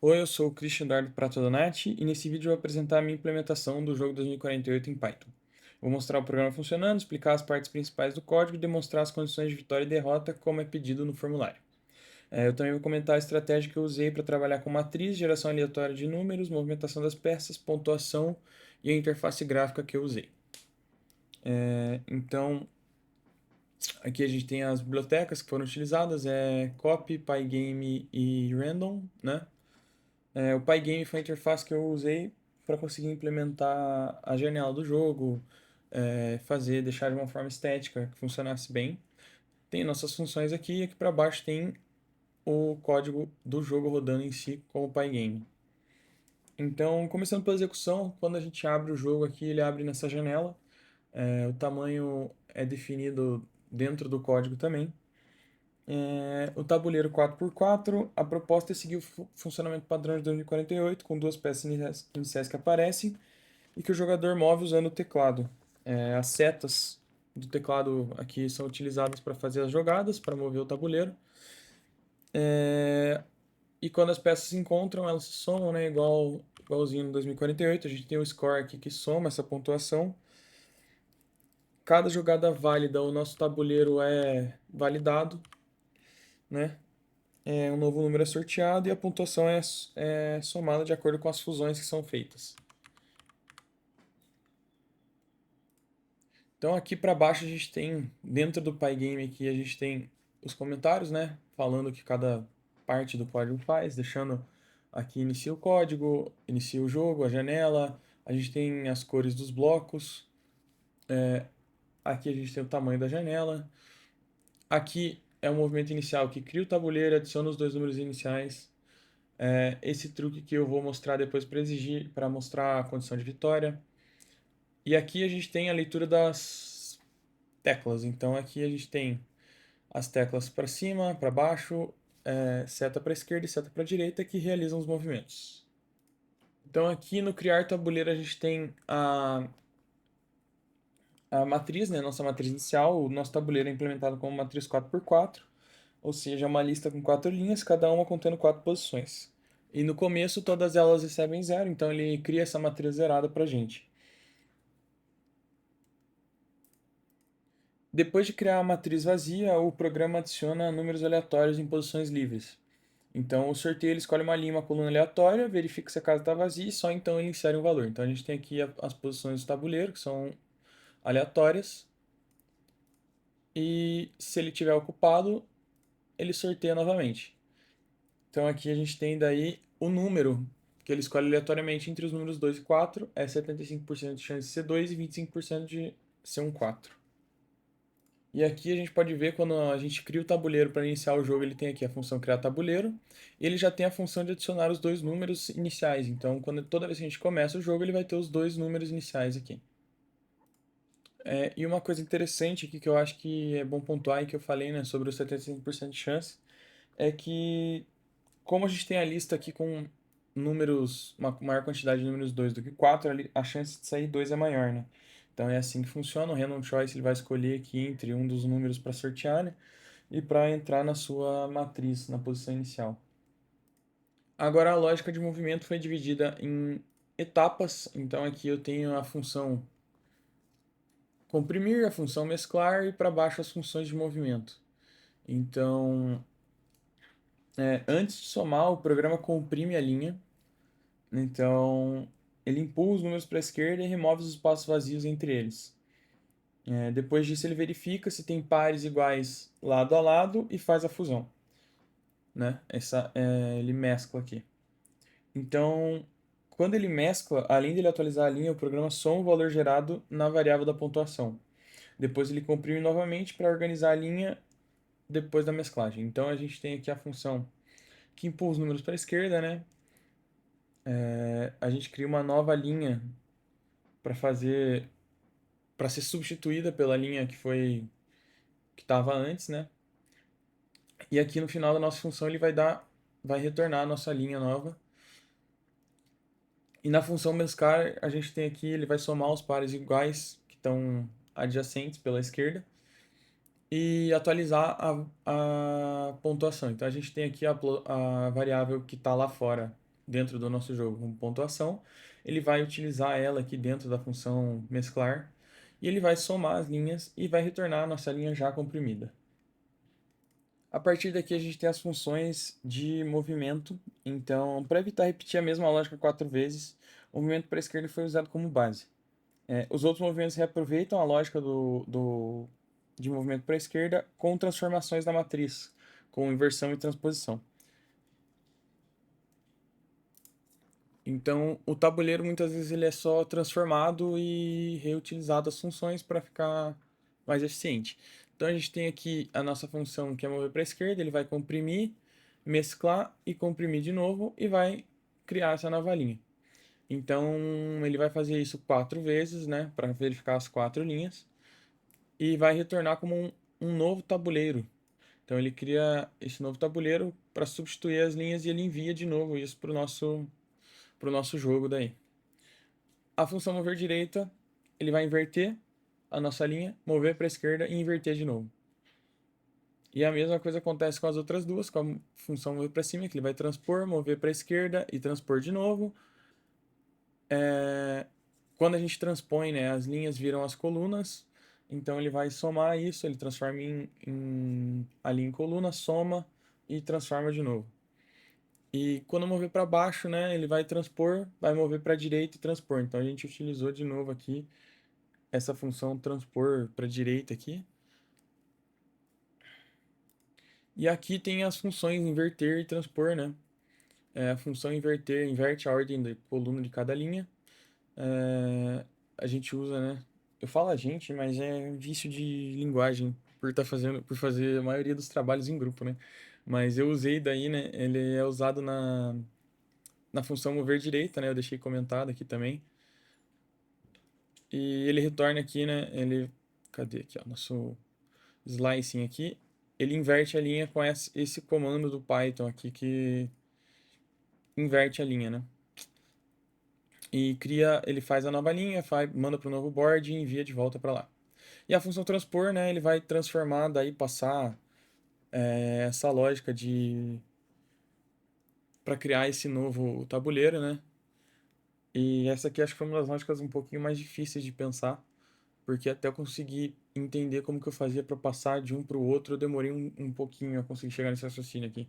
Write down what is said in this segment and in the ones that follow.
Oi, eu sou o Christian Dardo Prato Donati e nesse vídeo eu vou apresentar a minha implementação do jogo 2048 em Python. Vou mostrar o programa funcionando, explicar as partes principais do código e demonstrar as condições de vitória e derrota como é pedido no formulário. Eu também vou comentar a estratégia que eu usei para trabalhar com matriz, geração aleatória de números, movimentação das peças, pontuação e a interface gráfica que eu usei. Então, aqui a gente tem as bibliotecas que foram utilizadas, copy, pygame e random, né? O Pygame foi a interface que eu usei para conseguir implementar a janela do jogo, deixar de uma forma estética que funcionasse bem. Tem nossas funções aqui e aqui para baixo tem o código do jogo rodando em si com o Pygame. Então, começando pela execução, quando a gente abre o jogo aqui, ele abre nessa janela. O tamanho é definido dentro do código também. O tabuleiro 4x4, a proposta é seguir o funcionamento padrão de 2048, com duas peças iniciais que aparecem e que o jogador move usando o teclado. As setas do teclado aqui são utilizadas para fazer as jogadas, para mover o tabuleiro. E quando as peças se encontram, elas se somam, né, igualzinho no 2048. A gente tem o score aqui que soma essa pontuação. Cada jogada válida, o nosso tabuleiro é validado, né? Um novo número é sorteado e a pontuação é somada de acordo com as fusões que são feitas. Então aqui para baixo a gente tem, dentro do Pygame aqui, a gente tem os comentários, né? Falando o que cada parte do código faz, deixando aqui inicia o código, inicia o jogo, a janela, a gente tem as cores dos blocos, aqui a gente tem o tamanho da janela, aqui é o movimento inicial que cria o tabuleiro, adiciona os dois números iniciais. Esse truque que eu vou mostrar depois para exigir, para mostrar a condição de vitória. E aqui a gente tem a leitura das teclas. Então aqui a gente tem as teclas para cima, para baixo, seta para esquerda e seta para direita que realizam os movimentos. Então aqui no criar tabuleiro a gente tem a matriz, né, nossa matriz inicial. O nosso tabuleiro é implementado como matriz 4x4, ou seja, uma lista com 4 linhas, cada uma contendo 4 posições. E no começo todas elas recebem zero, então ele cria essa matriz zerada para a gente. Depois de criar a matriz vazia, o programa adiciona números aleatórios em posições livres. Então, o sorteio ele escolhe uma linha e uma coluna aleatória, verifica se a casa está vazia e só então ele insere um valor. Então, a gente tem aqui as posições do tabuleiro, que são aleatórias, e se ele tiver ocupado, ele sorteia novamente. Então, aqui a gente tem daí o número, que ele escolhe aleatoriamente entre os números 2 e 4, é 75% de chance de ser 2 e 25% de ser um 4. E aqui a gente pode ver quando a gente cria o tabuleiro para iniciar o jogo, ele tem aqui a função criar tabuleiro, e ele já tem a função de adicionar os dois números iniciais. Então, toda vez que a gente começa o jogo, ele vai ter os dois números iniciais aqui. E uma coisa interessante aqui que eu acho que é bom pontuar e que eu falei, né, sobre os 75% de chance, é que como a gente tem a lista aqui com números, uma maior quantidade de números 2 do que 4, a chance de sair 2 é maior, né? Então é assim que funciona. O random choice ele vai escolher aqui entre um dos números para sortear, né? E para entrar na sua matriz, na posição inicial. Agora a lógica de movimento foi dividida em etapas, então aqui eu tenho a função comprimir, a função mesclar e para baixo as funções de movimento. Então, antes de somar, o programa comprime a linha, então ele empurra os números para a esquerda e remove os espaços vazios entre eles. Depois disso, ele verifica se tem pares iguais lado a lado e faz a fusão, né? Ele mescla aqui. Então, quando ele mescla, além de ele atualizar a linha, o programa soma o valor gerado na variável da pontuação. Depois ele comprime novamente para organizar a linha depois da mesclagem. Então a gente tem aqui a função que empurra os números para a esquerda, né? A gente cria uma nova linha para ser substituída pela linha que estava antes, né? E aqui no final da nossa função ele vai retornar a nossa linha nova. E na função mesclar, a gente tem aqui, ele vai somar os pares iguais que estão adjacentes pela esquerda e atualizar a pontuação. Então a gente tem aqui a variável que está lá fora, dentro do nosso jogo como pontuação, ele vai utilizar ela aqui dentro da função mesclar, e ele vai somar as linhas e vai retornar a nossa linha já comprimida. A partir daqui a gente tem as funções de movimento. Então, para evitar repetir a mesma lógica 4 vezes, o movimento para a esquerda foi usado como base. Os outros movimentos reaproveitam a lógica de movimento para a esquerda com transformações na matriz, com inversão e transposição. Então, o tabuleiro muitas vezes ele é só transformado e reutilizado as funções para ficar mais eficiente. Então, a gente tem aqui a nossa função que é mover para a esquerda, ele vai comprimir, mesclar e comprimir de novo e vai criar essa nova linha. Então, ele vai fazer isso 4 vezes, né, para verificar as 4 linhas e vai retornar como um novo tabuleiro. Então, ele cria esse novo tabuleiro para substituir as linhas e ele envia de novo isso para o nosso jogo daí. A função mover direita, ele vai inverter a nossa linha, mover para a esquerda e inverter de novo. E a mesma coisa acontece com as outras duas, com a função mover para cima, que ele vai transpor, mover para a esquerda e transpor de novo. Quando a gente transpõe, né, as linhas viram as colunas, então ele vai somar isso, ele transforma a linha em coluna, soma e transforma de novo. E quando mover para baixo, né, ele vai transpor, vai mover para a direita e transpor. Então a gente utilizou de novo aqui essa função transpor para a direita aqui. E aqui tem as funções inverter e transpor, né? A função inverter inverte a ordem da coluna de cada linha. A gente usa, né? Eu falo a gente, mas é vício de linguagem por fazer a maioria dos trabalhos em grupo, né? Mas eu usei daí, né? Ele é usado na função mover direita, né? Eu deixei comentado aqui também. E ele retorna aqui, né? Cadê aqui, ó? Nosso slicing aqui. Ele inverte a linha com esse comando do Python aqui que inverte a linha, né? E ele faz a nova linha, manda para o novo board e envia de volta para lá. E a função transpor, né? Ele vai transformar, daí passar essa lógica para criar esse novo tabuleiro, né? E essa aqui acho que foi uma das lógicas um pouquinho mais difíceis de pensar, porque até eu conseguir entender como que eu fazia para passar de um para o outro, eu demorei um pouquinho a conseguir chegar nesse raciocínio aqui.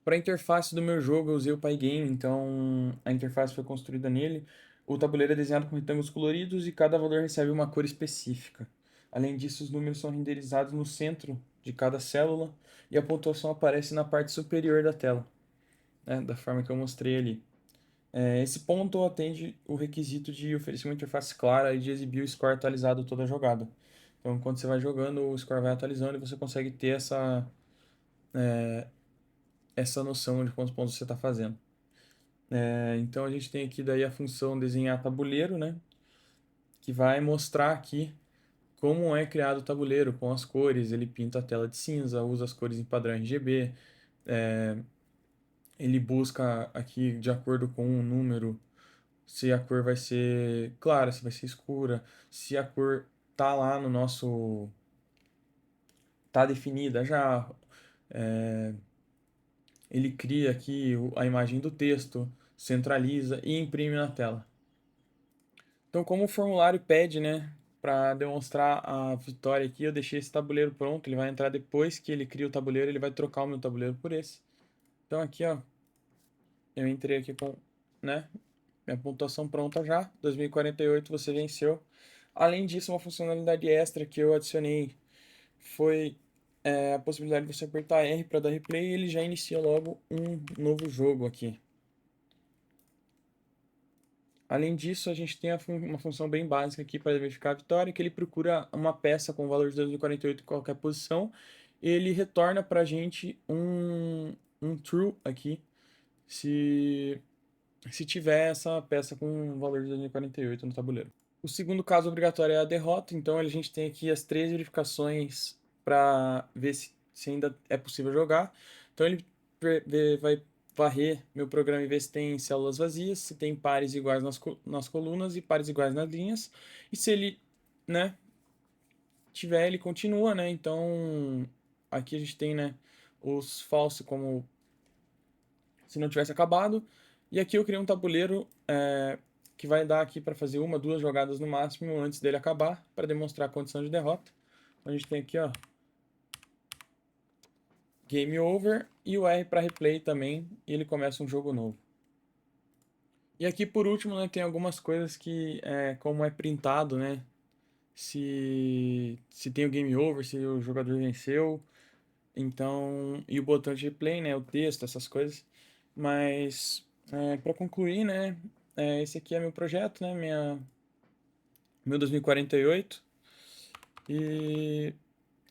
Para a interface do meu jogo, eu usei o Pygame, então a interface foi construída nele. O tabuleiro é desenhado com retângulos coloridos e cada valor recebe uma cor específica. Além disso, os números são renderizados no centro de cada célula e a pontuação aparece na parte superior da tela, né, da forma que eu mostrei ali. Esse ponto atende o requisito de oferecer uma interface clara e de exibir o score atualizado toda a jogada. Então, quando você vai jogando, o score vai atualizando e você consegue ter essa noção de quantos pontos você está fazendo. Então a gente tem aqui daí a função desenhar tabuleiro, né? Que vai mostrar aqui como é criado o tabuleiro com as cores. Ele pinta a tela de cinza, usa as cores em padrão RGB. Ele busca aqui de acordo com um número se a cor vai ser clara, se vai ser escura, se a cor tá lá no nosso tá definida já. Ele cria aqui a imagem do texto, centraliza e imprime na tela. Então, como o formulário pede, né, para demonstrar a vitória aqui, eu deixei esse tabuleiro pronto. Ele vai entrar depois que ele cria o tabuleiro, ele vai trocar o meu tabuleiro por esse. Então, aqui, ó, eu entrei aqui com, né, minha pontuação pronta já. 2048 você venceu. Além disso, uma funcionalidade extra que eu adicionei foi a possibilidade de você apertar R para dar replay e ele já inicia logo um novo jogo aqui. Além disso, a gente tem uma função bem básica aqui para verificar a vitória, que ele procura uma peça com o valor de 2048 em qualquer posição, e ele retorna para a gente um true aqui, se, se tiver essa peça com o valor de 2048 no tabuleiro. O segundo caso obrigatório é a derrota, então a gente tem aqui as 3 verificações para ver se ainda é possível jogar. Então ele vai varrer meu programa e ver se tem células vazias, se tem pares iguais nas colunas e pares iguais nas linhas. E se ele, né, tiver, ele continua, né? Então aqui a gente tem, né, os false como se não tivesse acabado. E aqui eu criei um tabuleiro que vai dar aqui para fazer uma, duas jogadas no máximo antes dele acabar, para demonstrar a condição de derrota. Então a gente tem aqui, ó, Game Over e o R para replay também, e ele começa um jogo novo. E aqui por último, né, tem algumas coisas que, como é printado, né, se tem o Game Over, se o jogador venceu, então, e o botão de replay, né, o texto, essas coisas. Mas, para concluir, né, esse aqui é meu projeto, né, meu 2048, e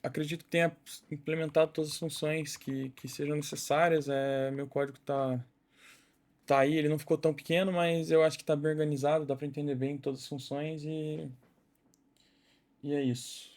acredito que tenha implementado todas as funções que sejam necessárias. Meu código tá aí, ele não ficou tão pequeno, mas eu acho que tá bem organizado, dá para entender bem todas as funções e é isso.